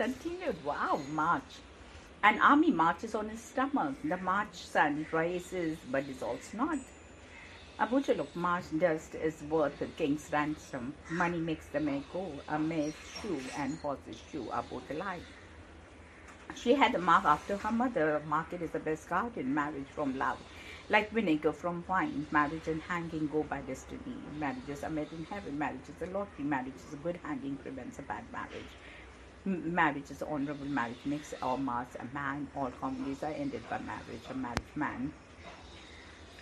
continued. Wow, march. An army marches on his stomach. The March sun rises but dissolves not. A bushel of marsh dust is worth a king's ransom. Money makes the mare go. A mare's shoe and horse's shoe are both alike. She had a mark after her mother. Market is the best guardian. Marriage from love, like vinegar from wine. Marriage and hanging go by destiny. Marriages are made in heaven. Marriage is a lottery. Marriage is a good hanging prevents a bad marriage. Marriage is honorable. Marriage makes or mars a man. All comedies are ended by marriage. A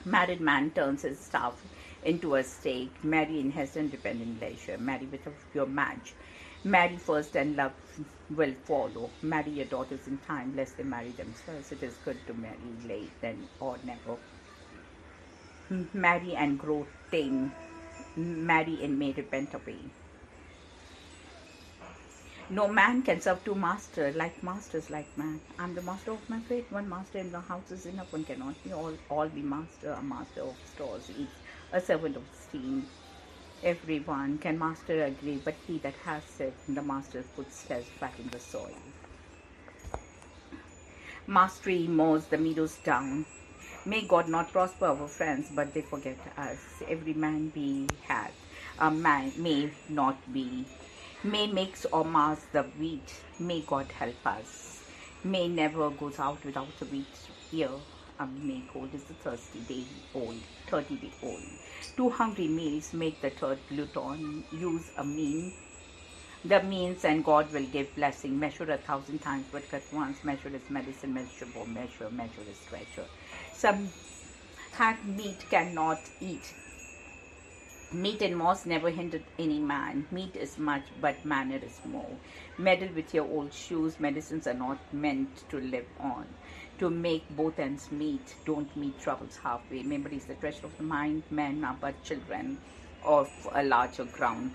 married man turns his staff into a stake. Marry in haste and depend in leisure. Marry with a pure match. Marry first and love will follow. Marry your daughters in time, lest they marry themselves. It is good to marry late than or never. Marry and grow tame. Marry and may repent away. No man can serve two masters, like masters like man. I'm the master of my fate. One master in the house is enough. One cannot be all be master. A master of stores is a servant of steam. Everyone can master a grave, but he that has it, the master puts his back in the soil. Mastery mows the meadows down. May God not prosper our friends, but they forget us. Every man be hath, a man may not be. May makes or mars the wheat. May God help us. May never goes out without a wheat ear. A May cold is the 30-day old. Two hungry meals make the third glutton. Use a mean. The means and God will give blessing. Measure 1,000 times, but cut once. Measure is medicine. Measurable measure. Measure is treasure. Some had meat cannot eat. Meat and moss never hindered any man. Meat is much, but manner is more. Meddle with your old shoes. Medicines are not meant to live on. To make both ends meet, don't meet troubles halfway. Memory is the treasure of the mind. Men are but children of a larger ground.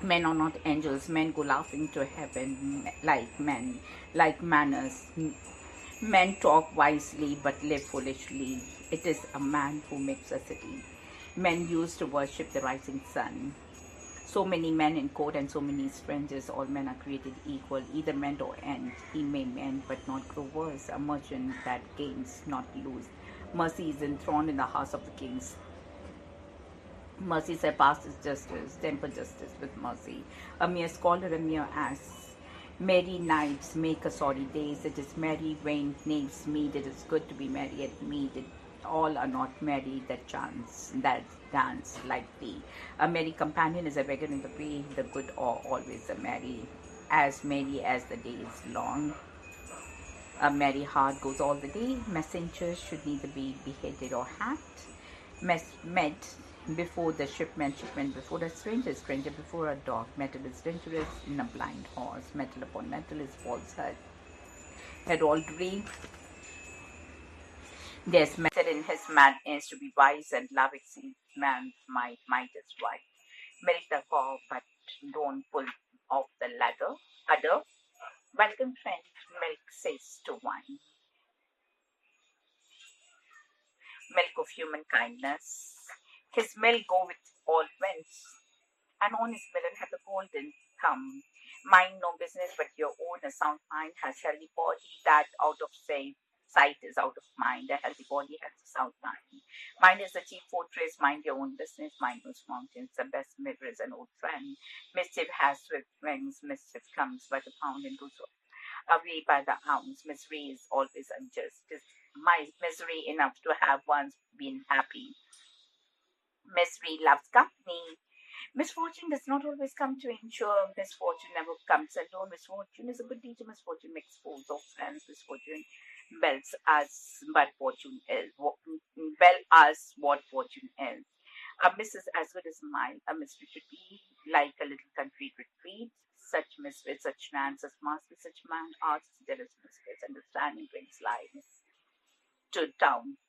Men are not angels. Men go laughing to heaven like men, like manners. Men talk wisely but live foolishly. It is a man who makes a city. Men used to worship the rising sun. So many men in court and so many strangers. All men are created equal, either meant or end. He may mend but not grow worse. A merchant that gains, not lose. Mercy is enthroned in the house of the kings. Mercy surpasses justice. Temper justice with mercy. A mere scholar, a mere ass. Merry nights make a sorry days. It is merry when knaves meet. It is good to be merry at meat. All are not merry that dance like thee. A merry companion is a beggar in the way. The good are always a merry as the day is long. A merry heart goes all the day. Messengers should neither be beheaded or hacked. Met before the shipment before a stranger, stranger before a dog. Metal is dangerous in a blind horse. Metal upon metal is falsehood. Heraldry. There's method in his madness to be wise, and love exceeds man's might. Might is right. Milk the cow, but don't pull off the ladder. Other, welcome friend, milk says to wine. Milk of human kindness. His milk go with all winds. An honest villain hath a golden thumb. Mind no business but your own. A sound mind has healthy body. That out of sight is out of mind. A healthy body has a sound mind. Mind is the chief fortress. Mind your own business. Mind those mountains. The best mirror is an old friend. Mischief has swift wings. Mischief comes by the pound and goes away by the ounce. Misery is always unjust. It is my misery enough to have once been happy. Misery loves company. Misfortune does not always come to ensure. Misfortune never comes alone. Misfortune is a good teacher. Misfortune makes fools of friends. Misfortune bells us, but fortune is bell us what fortune is. A miss is as good as a mile. A mystery should be like a little country retreat. Such misfits, such man, such master, such man, arts, jealous misfits, understanding brings life to town.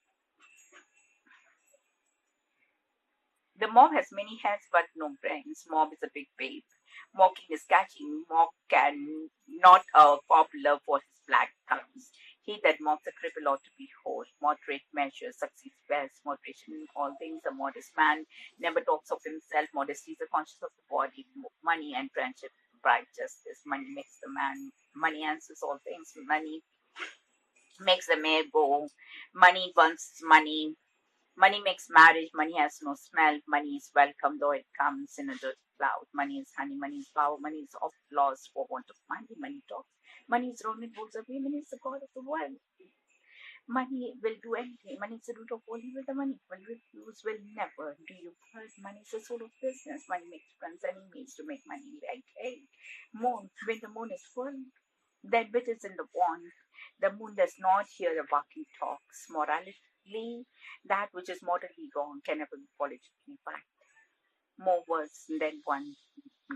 The mob has many heads but no brains. Mob is a big babe. Mocking is catching. Mock can not a popular for his black thumbs. He that mocks a cripple ought to be whole. Moderate measures succeeds best. Moderation in all things. A modest man never talks of himself. Modesty is a conscience of the body, money and friendship bright justice. Money makes the man, money answers all things. Money makes the mayor go. Money wants money. Money makes marriage. Money has no smell. Money is welcome, though it comes in a dirty cloud. Money is honey. Money is power. Money is oft lost for want of money. Money talks. Money is Roman rules of women. Is the god of the world. Money will do anything. Money is the root of all evil. The money will refuse, will never. Do you heard? Money is the soul of business. Money makes friends, enemies to make money. Like, hey, moon, when the moon is full, then bit is in the pond. The moon does not hear the barking talks. Morally, that which is morally wrong can never be politically right. More words than one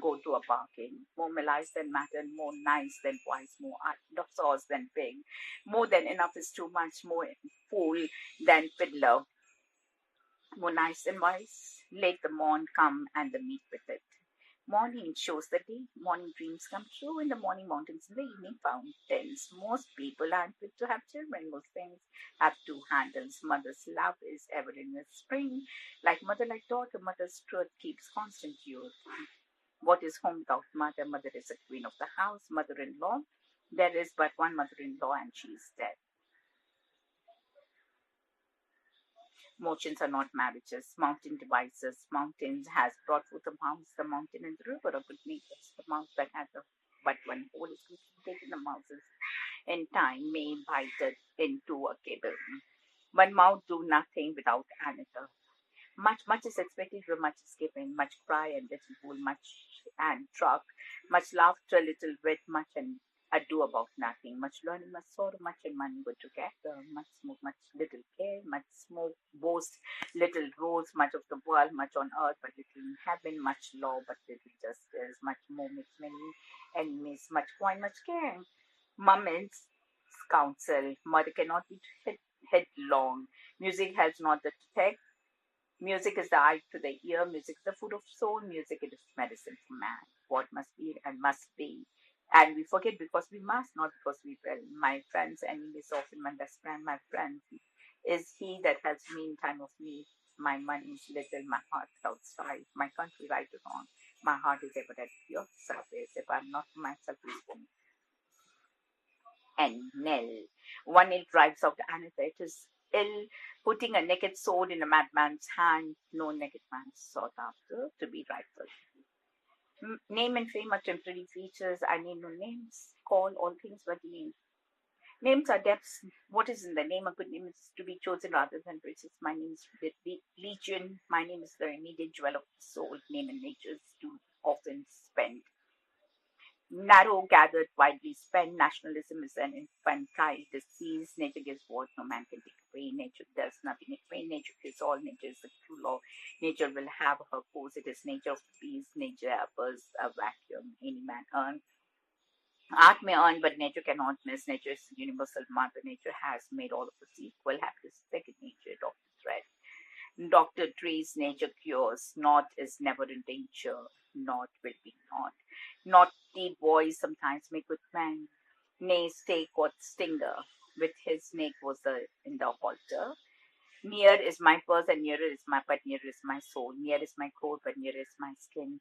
go to a bargain. More malice than matter, more nice than wise, more sauce than pig. More than enough is too much, more fool than fiddler. More nice than wise. Let the morn come and the meat with it. Morning shows the day. Morning dreams come true. In the morning mountains, in the evening fountains. Most people aren't fit to have children. Most things have two handles. Mother's love is ever in the spring. Like mother, like daughter, mother's truth keeps constant youth. What is home without mother? Mother is the queen of the house. Mother-in-law. There is but one mother-in-law and she is dead. Motions are not marriages. Mountain devices. Mountains has brought forth the mouse. The mountain and the river are good neighbors. The mouse that has but one hole is taken the mouses in time may bite it into a cable. One mouth do nothing without another. Much is expected where much is given. Much cry and little fool, much and truck. Much laughter, little wit, much and ado about nothing. Much learning, much sorrow, much and money go together. Much smoke, much little care. Much smoke, boast, little rose. Much of the world, much on earth, but little in heaven. Much law, but little justice. Much more makes many enemies. Much coin, much care. Moments counsel. Mother cannot be headlong. Music helps not the text. Music is the eye to the ear. Music is the food of soul. Music is medicine for man. What must be and must be. And we forget because we must, not because we will. My friend's enemy is often my best friend. My friend is he that helps me in time of need. My money is little, my heart without strife. My country right or wrong. My heart is ever at your service. If I'm not for myself, who's for me? And nil. One ill drives out another. It is ill putting a naked sword in a madman's hand. No naked man sought after to be rightful. Name and fame are temporary features. I need no names. Call all things but names. Names are depths. What is in the name? A good name is to be chosen rather than riches. My name is Legion. My name is the immediate jewel of the soul. Name and nature is too often spent. Narrow, gathered, widely spent. Nationalism is an infantile disease. Nature gives what no man can take away. Nature does nothing away. Nature gives all. Nature is the true law. Nature will have her course. It is nature of the beast. Nature offers a vacuum. Any man earn. Art may earn, but nature cannot miss. Nature is universal mother. Nature has made all of us equal. Happiness is second nature. Dr. Thread. Dr. Dre's nature cures. Not is never in danger. Not will be not. Naughty boys sometimes make good men. Nay, stake what stinger. With his snake was in the halter. Near is my purse and nearer is but nearer is my soul. Near is my coat, but nearer is my skin.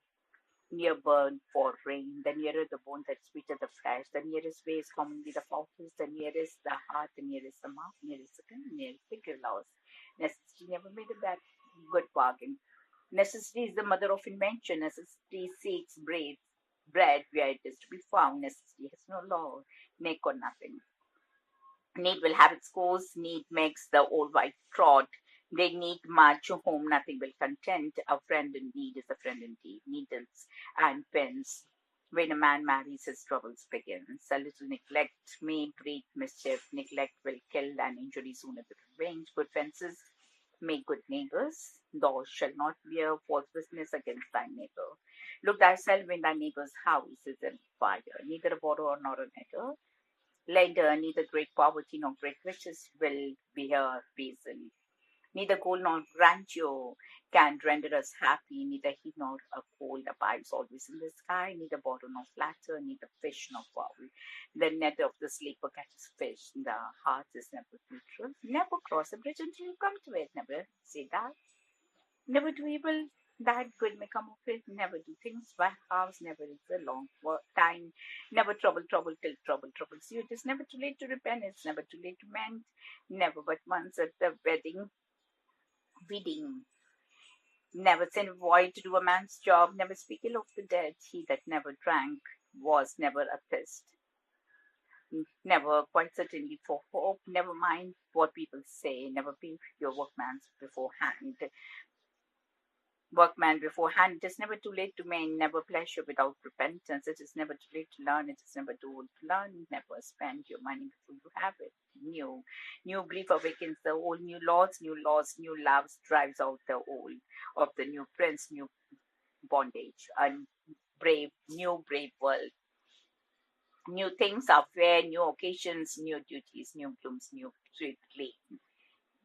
Near burn for rain, the nearer the bone that sweeter the flesh. The nearest way is commonly the fountains, the nearest the heart, the nearest the mouth, nearest the tongue, nearest the loss. Necessity never made a bad good bargain. Necessity is the mother of invention. Necessity seeks bread where it is to be found. Necessity has no law, make or nothing. Need will have its course. Need makes the old white trot. They need much whom nothing will content. A friend in need is a friend indeed. Needles and pens. When a man marries, his troubles begin. A little neglect may breed mischief. Neglect will kill and injury sooner than revenge. Good fences make good neighbors. Thou shalt not bear false witness against thy neighbor. Look thyself in thy neighbor's house is in fire. Neither a borrower nor a debtor. Lender, neither great poverty nor great riches will bear reason. Neither gold nor grandeur can render us happy. Neither heat nor a cold abides always in the sky. Neither borrow nor flatter. Neither fish nor foul. The net of the sleeper catches fish. The heart is never neutral. Never cross a bridge until you come to it. Never say that. Never do evil That good may come of it. Never do things by halves. Never is a long time. Never trouble till trouble troubles you. It is never too late to repent. It's never too late to mend. Never but once at the wedding. Never send a boy to do a man's job. Never speak ill of the dead. He that never drank was never athirst. Never, quite certainly, for hope. Never mind what people say. Never pay your workman beforehand. It is never too late to mend, never pleasure without repentance. It is never too late to learn. It is never too old to learn. Never spend your money before you have it. New grief awakens the old. New laws, new loves drives out the old. Of the new prince, new bondage, a new brave world. New things are fair, new occasions, new duties, new blooms, new sweet clean.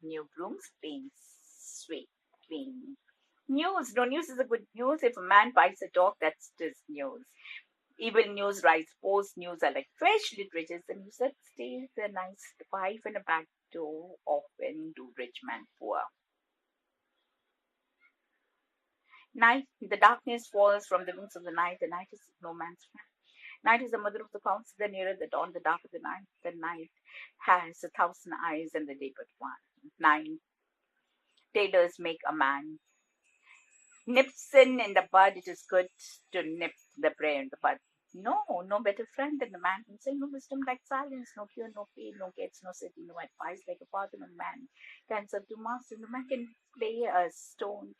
New blooms, clean, sweet, clean. News. No, news is a good news. If a man bites a dog, that's just news. Evil news writes post news are like fresh literature. The news that stays a nice wife and a back door often do rich man poor. Night, the darkness falls from the wings of the night. The night is no man's friend. Night is the mother of the clouds. The nearer the dawn, the darker the night. The night has 1,000 eyes and the day but one. 9 tailors make a man. Nips in the bud, it is good to nip the prayer in the bud. No better friend than the man himself. No wisdom like silence, no cure, no pain, no gates, no city, no advice like a father. No man can serve two masters. No man can play a stone.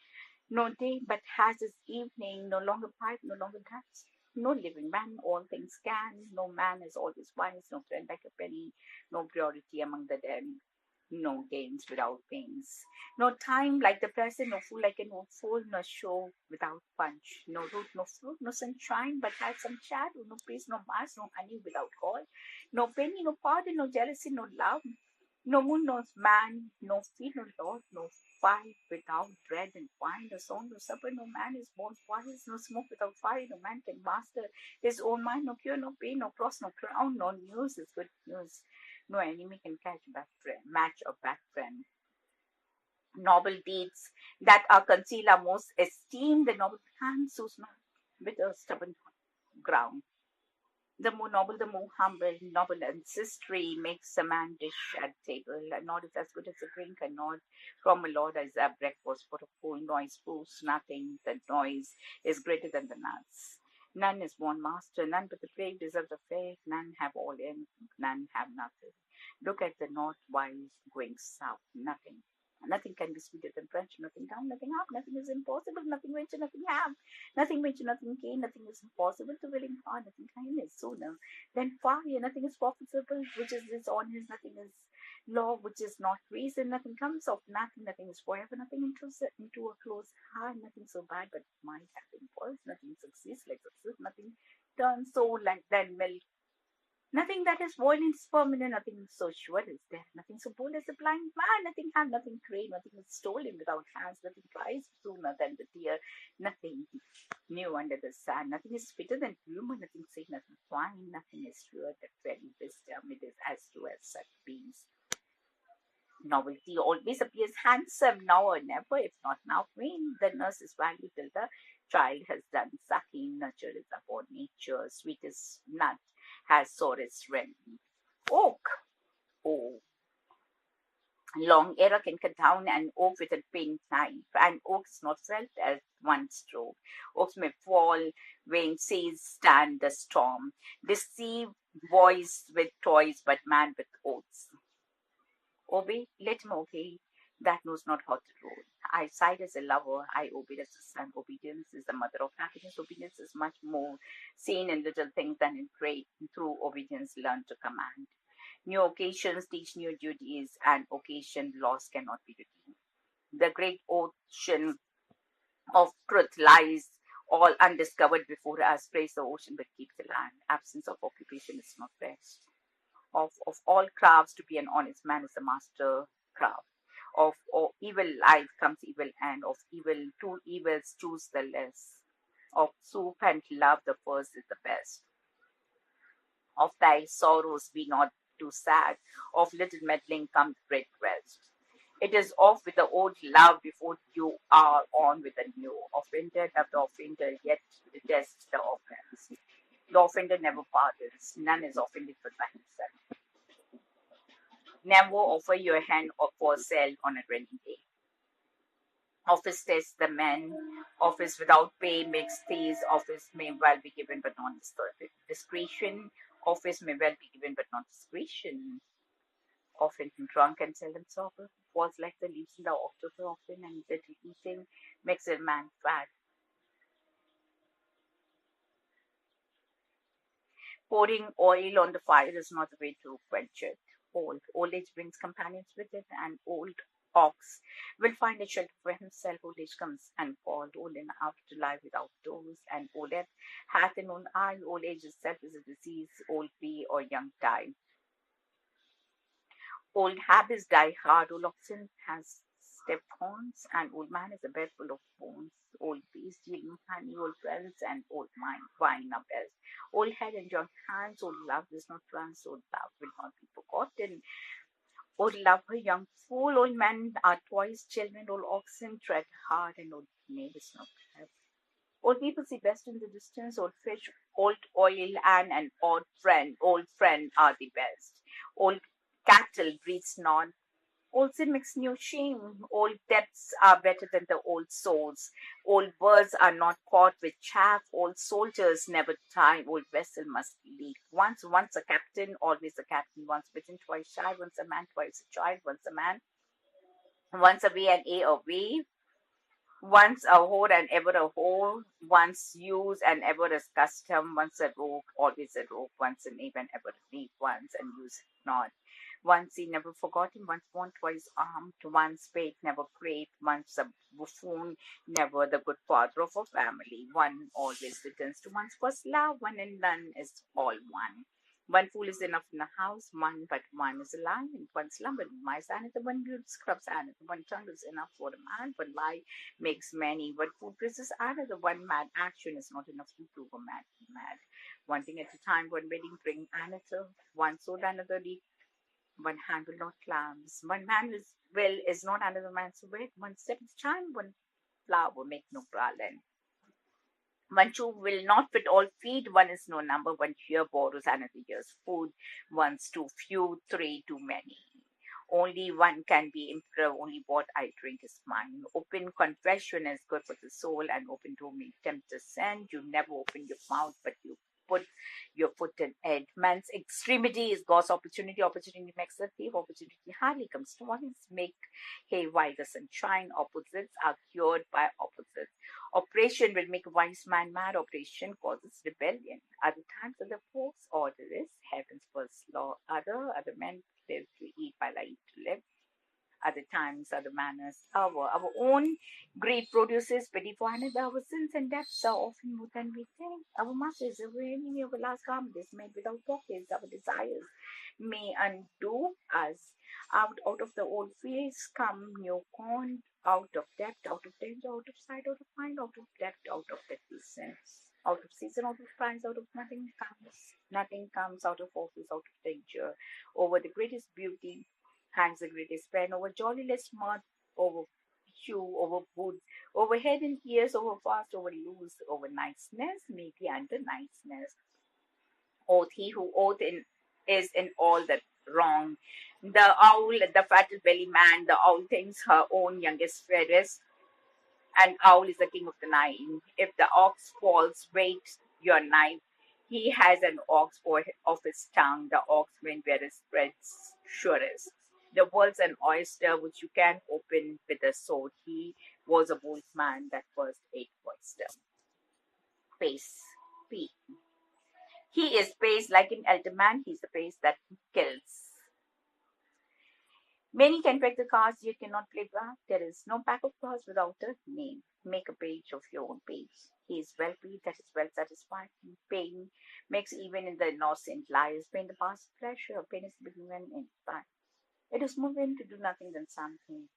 No day but has his evening. No longer pipe, no longer dance. No living man, all things can. No man is always wise. No friend like a penny. No purity among the dead. No gains without pains. No time like the present, no fool like an old fool, no show without punch. No root, no fruit, no sunshine, but had some shadow. No peace, no mass, no honey without gall. No penny, no pardon, no jealousy, no love. No moon, no man, no feet, no lord, no fight without bread and wine, no song, no supper, no man is born wise, no smoke without fire, no man can master his own mind, no cure, no pain, no cross, no crown, no news is good news. No enemy can match a bad friend. Noble deeds that are concealed are most esteemed. The noble hands whose not with a stubborn ground. The more noble, the more humble. Noble ancestry makes a man dish at table. A nod is as good as a drink. A nod from a lord is a breakfast. For a fool noise proves nothing. The noise is greater than the nuts. None is born master. None but the brave deserve the faith. None have all in. None have nothing. Look at the north wise going south. Nothing. Nothing can be sweeter than friendship. Nothing down, nothing up. Nothing is impossible. Nothing venture, nothing have. Nothing venture, nothing gain. Nothing is impossible to willing heart. Nothing kindness sooner than fire. Nothing is profitable, which is dishonest. Nothing is law, which is not reason. Nothing comes of nothing. Nothing is forever. Nothing into a close heart. Nothing so bad, but it might have impulse. Nothing succeeds like success. Nothing turns so like that milk. Nothing that is violent is permanent, nothing so sure is there. Nothing so bold as a blind man, nothing have, nothing great, nothing is stolen without hands, nothing flies sooner than the deer, nothing new under the sun, nothing is sweeter than humor, nothing safe, nothing fine, nothing is truer than very wisdom, it is as true as such beings. Novelty always appears handsome now or never, if not now, when the nurse is valued till the child has done sucking, nurture is upon nature, sweetest nut has sorest remedy. Oak, oh, long era can cut down an oak with a paint knife, and oak is not felt as one stroke. Oaks may fall when says stand the storm, deceive boys with toys, but man with oaths. Obey, let him obey. That knows not how to rule. I side as a lover, I obey as a son. Obedience is the mother of happiness. Obedience is much more seen in little things than in great. Through obedience, learn to command. New occasions teach new duties, and occasion loss cannot be redeemed. The great ocean of truth lies all undiscovered before us. Praise the ocean, but keep the land. Absence of occupation is not best. Of all crafts, to be an honest man is a master craft. Of evil life comes evil end. Of evil, two evils choose the less. Of soup and love, the first is the best. Of thy sorrows be not too sad. Of little meddling comes great rest. It is off with the old love before you are on with the new. Offended of the offender, yet detests the offense. The offender never pardons. None is offended but by himself. Never offer your hand or for sale on a rainy day. Office tests the men. Office without pay makes stays. Office may well be given but not discretion. Office may well be given but not discretion. Often drunk and seldom sober. Falls like the leaves in the October often, and little eating makes a man fat. Pouring oil on the fire is not the way to quench it. Old age brings companions with it, and old ox will find a shelter for himself. Old age comes and called, old and after life without doors, and old death hath an own eye. Old age itself is a disease, old be or young die. Old habits die hard. Old oxen has step horns, and old man is a bed full of bones. Old beast yield honey, old friends, and old wine are best. Old head and young hands, old love does not trance, old love will not be forgotten. Old love, her young fool, old men are twice children, old oxen tread hard, and old knave is not left. Old people see best in the distance, old fish, old oil, and an old friend are the best. Old cattle breeds not. Old sin makes new shame. Old debts are better than the old souls. Old birds are not caught with chaff. Old soldiers never die. Old vessel must leak. Once a captain, always a captain. Once bitten, twice shy. Once a man, twice a child. Once a man, once away and away. Once a whore and ever a whore, once use and ever as custom, once a rogue, always a rogue, once a knave and ever a knave, once and use not. Once he never forgotten, once born, twice armed, once paid, never craved, once a buffoon, never the good father of a family. One always returns to one's first love, one and none is all one. One fool is enough in the house, one but one is a lie, and one slumber my another one beauty scrubs another one tongue is enough for a man, one lie makes many, but food presses another one mad action is not enough to prove a man mad. One thing at a time, one wedding bring another, one sword another deep, one hand will not clams. One man is not another man's wit, one step is time, one flower make no garland. One shoe will not fit all feet, one is no number, one year borrows another year's food, one's too few, three too many. Only one can be emperor, only what I drink is mine. Open confession is good for the soul, and open door may tempt a sin. You never open your mouth, but you put your foot in it. Man's extremity is God's opportunity. Opportunity makes the thief. Opportunity hardly comes to one. Make hay while the sun shine. Opposites are cured by opposites. Operation will make a wise man mad. Operation causes rebellion. Other times, other folks order is heaven's first law. Other men live to eat while I eat to live. Other times, other manners. Our own greed produces pity for another. Our sins and debts are often more than we think. Our masses, our enemy, our last garment is made without pockets. Our desires may undo us. Out of the old fields come new corn. Out of debt, out of danger, out of sight, out of mind, out of debt, out of deadly sin. Out of season, out of price, out of nothing comes. Nothing comes out of office, out of danger. Over the greatest beauty hangs the greatest pen. Over joyless mud, over shoe, over boots, over head and ears, over fast, over loose, over niceness, maybe under niceness. Oath, he who oath in is in all that wrong. The owl, the fatal belly man, the owl thinks her own youngest fairest, and owl is the king of the night. If the ox falls, wait your knife. He has an ox for of his tongue, the ox when where it spreads surest. The world's an oyster which you can open with a sword. He was a bold man that first ate oyster. Pace. P. He is pace like an elder man. He's the pace that kills. Many can pack the cards, yet cannot play back. There is no pack of cards without a name. Make a page of your own page. He is well pleased, that is well satisfied. Pain makes even in the innocent lies. Pain the past pleasure. Pain is beginning in time. It is moving to do nothing than something.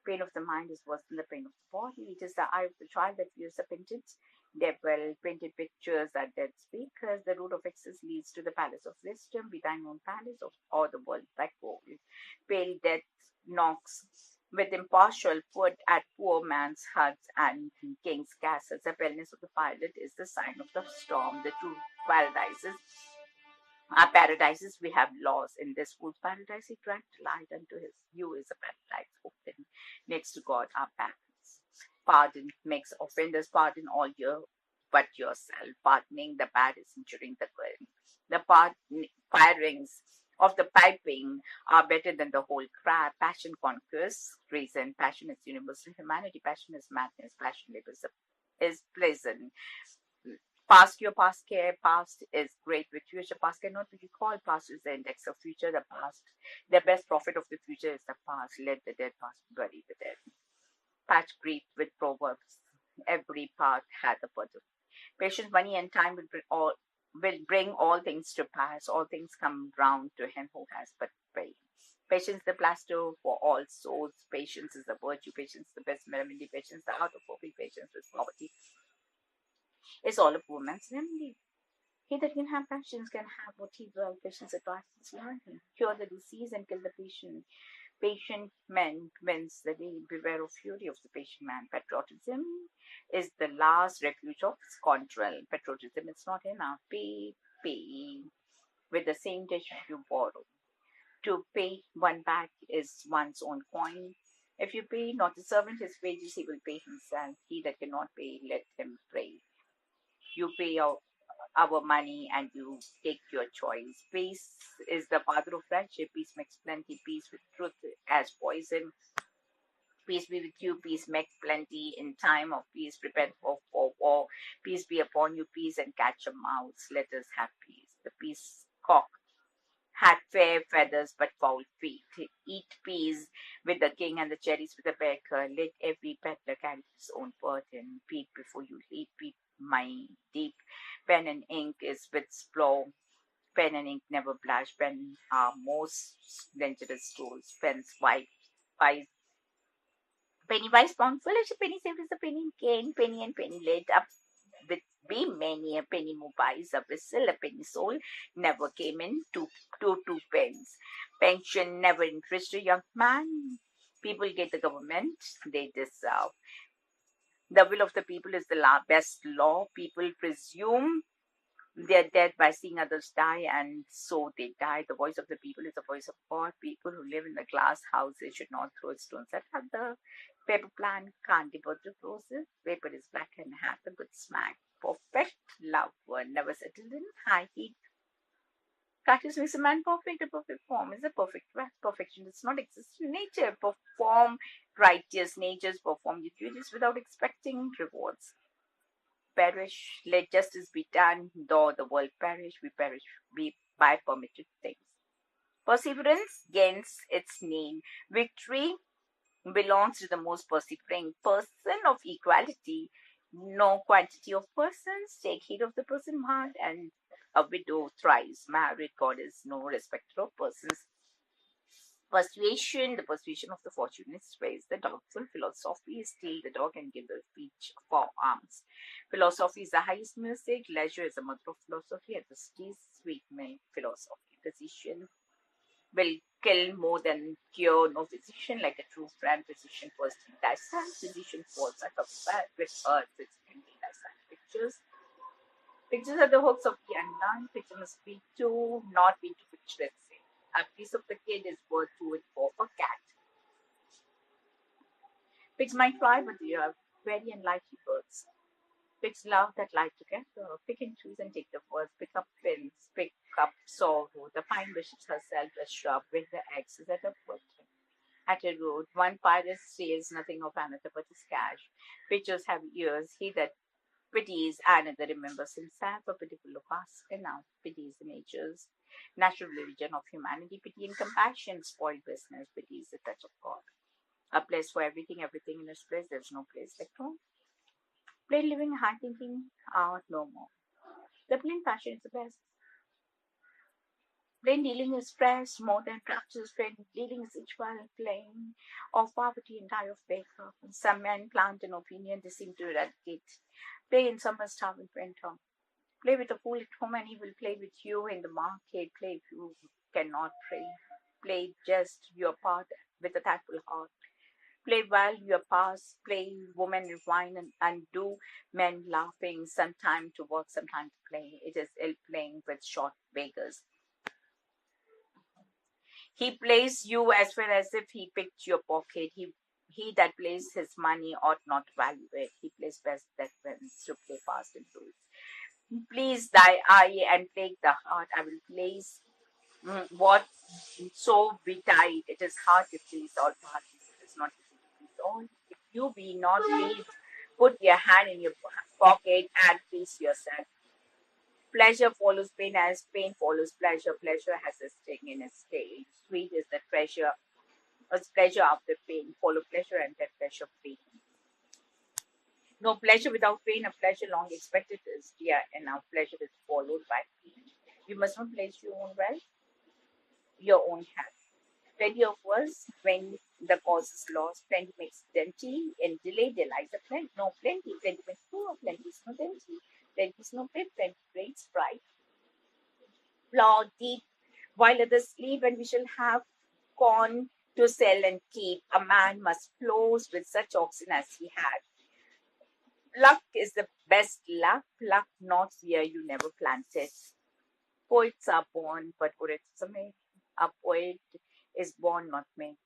Pain of the mind is worse than the pain of the body. It is the eye of the child that views the painted devil, painted pictures that dead speakers. The road of excess leads to the palace of wisdom. Be thine own palace or the world thy goal. Pale death knocks with impartial foot at poor man's huts and king's castles. The wellness of the pilot is the sign of the storm. The true paradises our paradises, we have laws. In this fool's paradise, he drank delight unto his view is a paradise open next to God, our parents. Pardon makes offenders pardon all year but yourself. Pardoning the bad is injuring the good. The firings of the piping are better than the whole crab. Passion conquers reason. Passion is universal humanity. Passion is madness. Passion is pleasant. Past your past care, past is great with future. Past cannot be recalled. Past is the index of future. The past, the best prophet of the future is the past. Let the dead past bury the dead. Patch grief with proverbs. Every part hath a purpose. Patience, money, and time will bring all things to pass. All things come round to him who has but faith. Patience, the plaster for all souls. Patience is the virtue. Patience, the best remedy. Patience, the art of hoping. Patience with poverty is all a poor man's remedy. He that can have patience can have what he will. Patience advises learning. Cure the disease and kill the patient. Patient man wins the day. Beware of fury of the patient man. Patriotism is the last refuge of scoundrel. Patriotism is not enough. Pay with the same dish you borrow. To pay one back is one's own coin. If you pay not the servant his wages, he will pay himself. He that cannot pay, let him pray. You pay our money and you take your choice. Peace is the father of friendship. Peace makes plenty. Peace with truth as poison. Peace be with you. Peace makes plenty. In time of peace, prepare for war. Peace be upon you. Peace and catch a mouse. Let us have peace. The peacock had fair feathers but foul feet. Eat peas with the king and the cherries with the baker. Let every peddler carry his own burden. Peep before you leap. Peep my deep. Pen and ink is with splow. Pen and ink never blush. Pen are most dangerous tools. Pens wise. Penny wise pound foolish. A penny saved is a penny gain. Penny and penny laid up with be many a penny mobiles a whistle, a penny soul never came in two pence. Pension never interested a young man. People get the government they deserve. The will of the people is the best law. People presume they're dead by seeing others die, and so they die. The voice of the people is the voice of God. People who live in the glass houses should not throw stones at the paper plant. Can't deport the roses. Paper is black and has a good smack. Perfect love were never settled in high heat. Practice makes a man perfect. A perfect form is a perfect rest. Perfection does not exist in nature. Perform righteous natures, perform your duties without expecting rewards. Perish, let justice be done, though the world perish, we perish by permitted things. Perseverance gains its name. Victory belongs to the most persevering person of equality. No quantity of persons, take heed of the person heart, and a widow thrice married. God is no respecter of persons. Persuasion, the persuasion of the fortunate ways. The doubtful philosophy is still the dog and give the speech for arms. Philosophy is the highest music. Leisure is the mother of philosophy. Adversity is sweet philosophy. Physician will kill more than cure. No physician like a true friend. Physician first he dies. Physician falls out of bed with earth. Physician he dies. Pictures. Pictures are the hooks of the unlearned. Picture must be to, not be to picture it. A piece of the kid is worth to it for a cat. Pigs might fly, but they are very unlikely birds. Pigs love that lie together. Pick and choose and take the first. Pick up pins. Pick up sorrow. The pine wishes herself a shrub with the eggs at her foot. At a road, one pirate steals nothing of another but his cash. Pitchers have ears. He that pities another remembers himself. A pitiful look asks enough. Pity is the natural religion of humanity. Pity and compassion spoil business. Pity is the touch of God. A place for everything, everything in its place. There's no place like home. Plain living, high thinking are no more. The plain passion is the best. Plain dealing is fresh, more than practice. Plain dealing is equal plain of poverty and die of beggar. Some men plant an opinion they seem to eradicate. Play in summer, starve in winter. Play with a fool at home and he will play with you in the market. Play if you cannot pray. Play just your part with a thankful heart. Play while you're past, play women refine and do men laughing, sometime to work, sometime to play. It is ill playing with short beggars. He plays you as well as if he picked your pocket. He that plays his money ought not value it. He plays best that wins to play fast and loose. Please thy eye and plague the heart. I will place what so betide. It is hard to please all parties. It is not easy to please all. If you be not pleased, put your hand in your pocket and please yourself. Pleasure follows pain as pain follows pleasure. Pleasure has a sting in its tail. Sweet is the treasure, as pleasure after pain. Follow pleasure and let pleasure pain. No pleasure without pain, a pleasure long expected is dear, and now pleasure is followed by pain. You must not place your own wealth, your own health. Plenty of words when the cause is lost. Plenty makes plenty, and delay there lies a plenty. No plenty, plenty makes poor, plenty is no plenty. Plenty is no pit, plenty breaks pride. Plow deep while others sleep, and we shall have corn to sell and keep. A man must plow with such oxen as he had. Luck is the best luck. Luck not where you never planted. Poets are born, but poets are made. A poet is born, not made.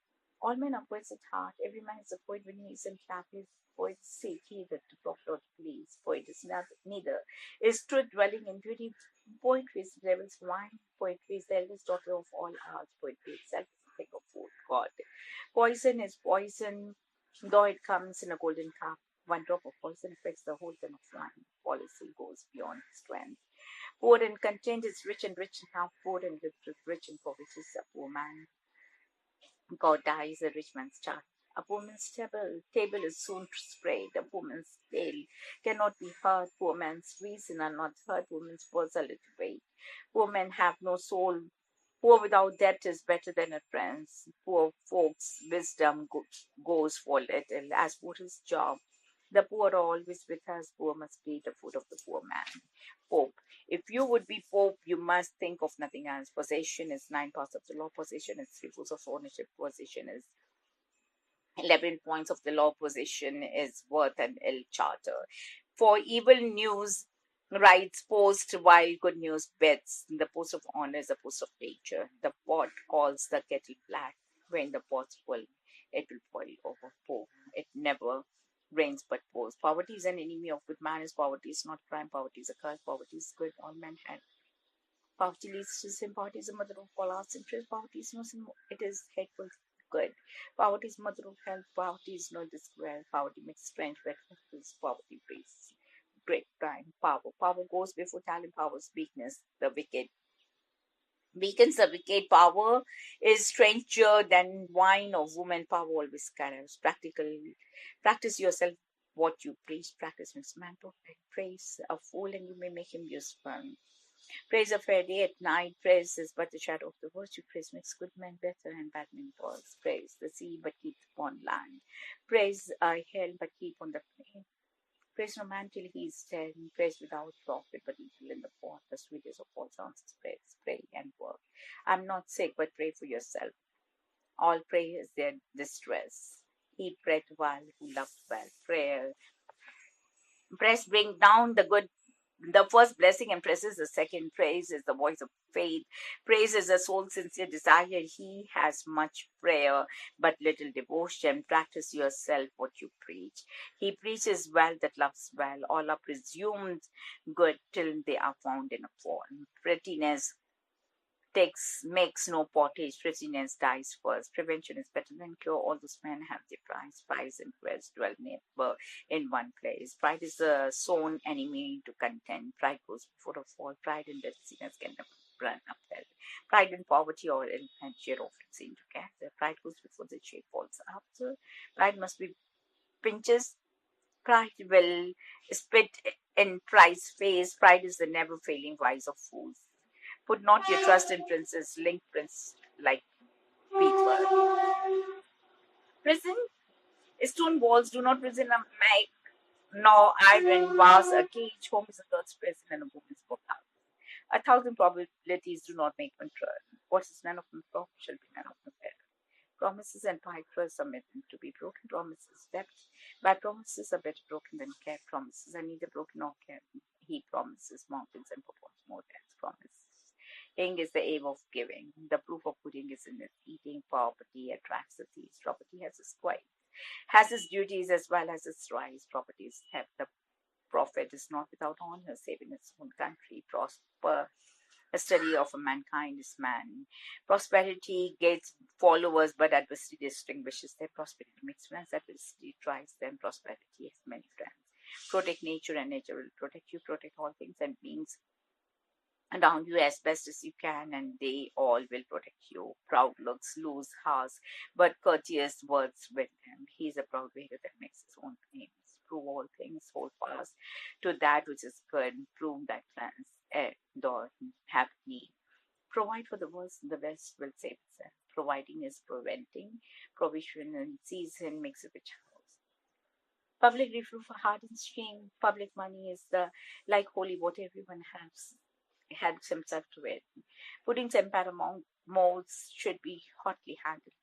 All men are poets at heart. Every man is a poet when he is in clap. His poets seek either to profit or to please. Poet is neither. Is truth dwelling in beauty. Poetry is the devil's wine. Poetry is the eldest daughter of all arts. Poetry itself is the thing of food, God. Poison is poison, though it comes in a golden cup. One drop of poison affects the whole tin of wine. Policy goes beyond strength. Poor and content is rich and rich enough. Poor and rich and poverty is a poor man. God dies a rich man's child. A poor man's table is soon spread. A poor man's tale cannot be heard. Poor man's reason are not heard. Poor man's words are little weight. Poor men have no soul. Poor without debt is better than a prince. Poor folks' wisdom goes for little, as poor his job. The poor are always with us. Poor must be the food of the poor man. Pope. If you would be Pope, you must think of nothing else. Possession is 9 parts of the law. Possession is 3/4 of ownership. Possession is 11 points of the law. Possession is worth an ill charter. For evil news writes post while good news bets. The post of honor is the post of nature. The pot calls the kettle black. When the pot's full, it will boil over. Pope. It never rains but pours. Poverty is an enemy of good manners. Poverty is not crime. Poverty is a curse. Poverty is good. All men have. Poverty leads to sin. Poverty is the mother of all arts and trades. Poverty is no sin. It is hateful good. Poverty is mother of health. Poverty is no despair. Poverty makes strange breakfasts. Poverty breeds great crime. Power goes before talent. Power is weakness. The wicked weakens the wicked. Power is stranger than wine or woman. Power always scatters. Practice yourself what you preach. Practice makes man perfect. Praise a fool and you may make him useful. Praise a fair day at night. Praise is but the shadow of the virtue. Praise makes good men better and bad men worse. Praise the sea but keep upon land. Praise a hill but keep on the plain. Praise no man till he is dead. Praise without profit but equal in the pot. The sweetest of all sounds is praise. Pray and work. I'm not sick but pray for yourself. All pray is their distress. He prayed while who loved well. Praise bring down the good. The first blessing and praise is the second. Praise is the voice of faith. Praise is the soul's sincere desire. He has much prayer but little devotion. Practice yourself what you preach. He preaches well that loves well. All are presumed good till they are found in a fault. Prettiness makes no pottage. Prettiness dies first. Prevention is better than cure. All those men have their price. Price and quest dwell never in one place. Pride is a sown enemy to contend. Pride goes before a fall. Pride and laziness can never run uphill. Pride and poverty or adventure often seen together. Pride goes before the shade falls after. Pride must be pinches. Pride will spit in pride's face. Pride is the never failing vice of fools. Put not your trust in princes, link prince like people. Prison, stone walls do not prison make, nor iron bars a cage. Home is a girl's prison and a woman's workhouse. 1,000 probabilities do not make one true. What is none of them profit shall be none of them better. Promises and pride first are meant to be broken. Promises, debts, bad promises are better broken than kept. Promises are neither broken nor kept. He promises mountains and performs more than promises. Ing is the aim of giving. The proof of pudding is in its eating. Poverty attracts the thieves. Property has its duties as well as its rights. Property is theft. The prophet is not without honor, save in its own country. Prosper. A study of mankind is man. Prosperity gets followers, but adversity distinguishes them. Prosperity makes friends. Adversity tries them. Prosperity has many friends. Protect nature, and nature will protect you. Protect all things and beings around you as best as you can, and they all will protect you. Proud looks lose hearts, but courteous words win them. He is a proud waiter that makes his own claims. Prove all things, hold fast to that which is good. Prove that friends don't have need. Provide for the worst, the best will save itself. Providing is preventing. Provision in season makes a rich house. Public reproof for hardens shame. Public money is the like holy water everyone has helps himself to it. Puddings and paramount molds should be hotly handled.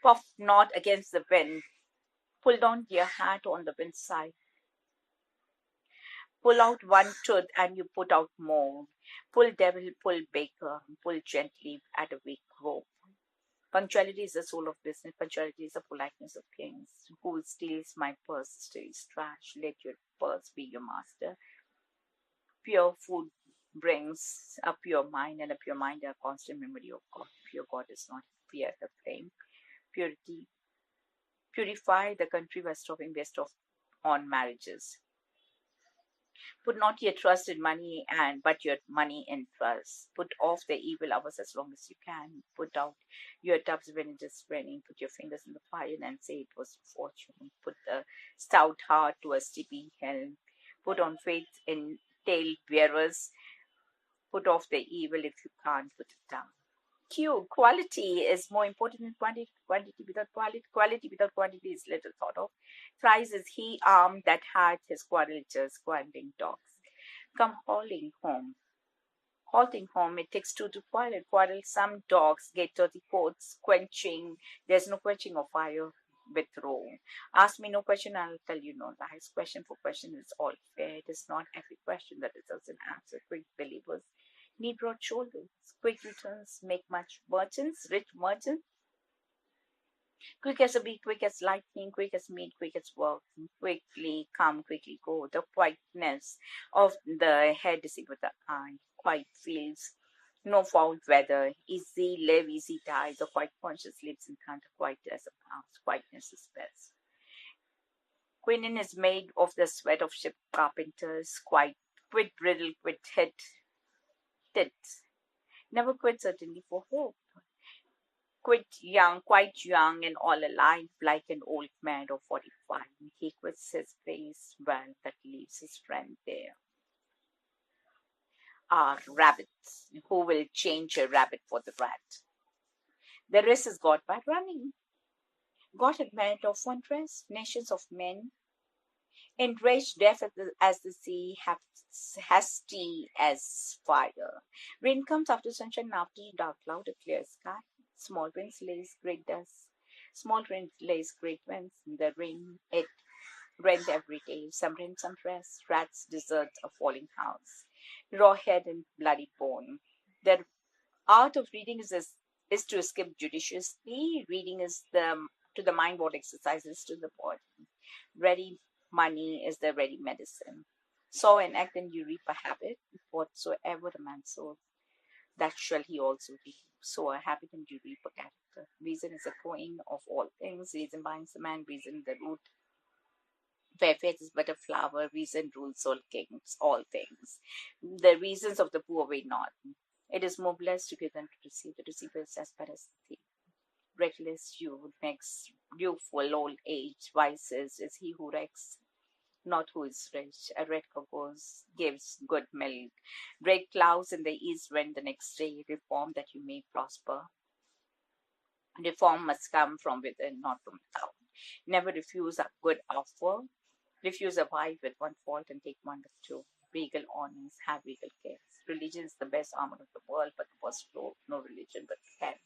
Puff not against the wind. Pull down your hat on the wind side. Pull out one tooth and you put out more. Pull devil, pull baker, pull gently at a weak rope. Punctuality is the soul of business. Punctuality is the politeness of kings. Who steals my purse steals trash. Let your purse be your master. Pure food brings a pure mind, and a pure mind a constant memory of God. Pure God is not fear the flame. Purity purify the country by stopping waste of on marriages. Put not your trust in money but your money in trust. Put off the evil hours as long as you can. Put out your tubs when it is raining. Put your fingers in the fire and say it was fortune. Put the stout heart to a steepy helm. Put on faith in tail bearers. Put off the evil if you can't put it down. Quality is more important than quantity. Quality without quantity is little thought of. Thrice is he armed that had his quarrelers, quarreling dogs. Come halting home, it takes two to quarrel. Some dogs get dirty coats, there's no quenching of fire with row. Ask me no question, I'll tell you no lies. Question for question is all fair. It is not every question that results in answer. Quick believers need broad shoulders. Quick returns make much merchants, rich merchants. Quick as a bee, quick as lightning, quick as meat, quick as work. Quickly come, quickly go. The quietness of the head is with the eye. Quiet fields, no foul weather. Easy live, easy die. The quiet conscious lives in front of quiet as a mouse. Quietness is best. Quinine is made of the sweat of ship carpenters. Quit brittle, quit hit. Never quit certainly for hope. Quite young and all alive, like an old man of 45. He quits his place well, that leaves his friend there. Rabbits. Who will change a rabbit for the rat? The race is got by running. God had meant of one race, nations of men, enraged deaf as the sea, hasty as fire. Rain comes after sunshine, after dark cloud, a clear sky. Small winds lays great dust. Small wind lays great winds. The rain, it rains every day. Some rain, some rest. Rats desert a falling house. Raw head and bloody bone. The art of reading is to escape judiciously. Reading is to the mind what exercises to the body. Ready money is the ready medicine. Sow an act and you reap a habit. Whatsoever a man sows, that shall he also reap. Sow a habit and you reap a character. Reason is the queen of all things. Reason binds the man. Reason the root. Fair faith is but a flower. Reason rules all kings, all things. The reasons of the poor weigh not. It is more blessed to give than to receive. The receiver is as bad as the thief. Reckless youth makes youthful old age. Wise is he who wrecks, not who is rich. A red cocoa gives good milk. Red clouds in the east wind the next day. Reform that you may prosper. Reform must come from within, not from without. Never refuse a good offer. Refuse a wife with one fault and take one with two. Regal honors, have regal cares. Religion is the best armor of the world, but the worst flow, no religion but care.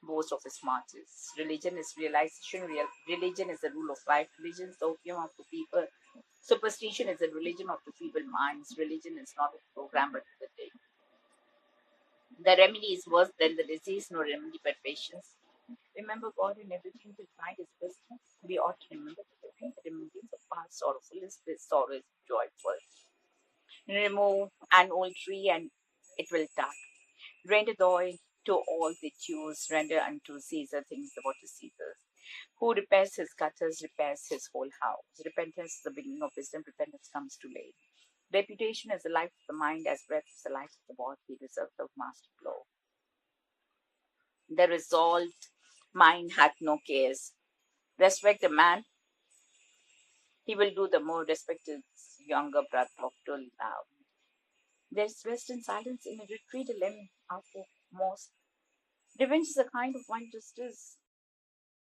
boast of his martyrs. Religion is realization. Religion is the rule of life. Religion is the opium of the people. Superstition is the religion of the feeble minds. Religion is not a program but the day. The remedy is worse than the disease, no remedy but patience. Remember God in everything to find his wisdom. We ought to remember that the remembrance of past sorrowful is this sorrow is joyful. Remove an old tree and it will die. Render the oil to all the Jews, render unto Caesar things what is Caesar's. Who repairs his gutters repairs his whole house. Repentance is the beginning of wisdom, repentance comes too late. Reputation is the life of the mind, as breath is the life of the body, reserved of master blow. The resolved mind hath no cares. Respect a man, he will do the more. Respect his younger brother of too loud. There is rest and silence in a retreat, a limb after most. Revenge is a kind of one justice.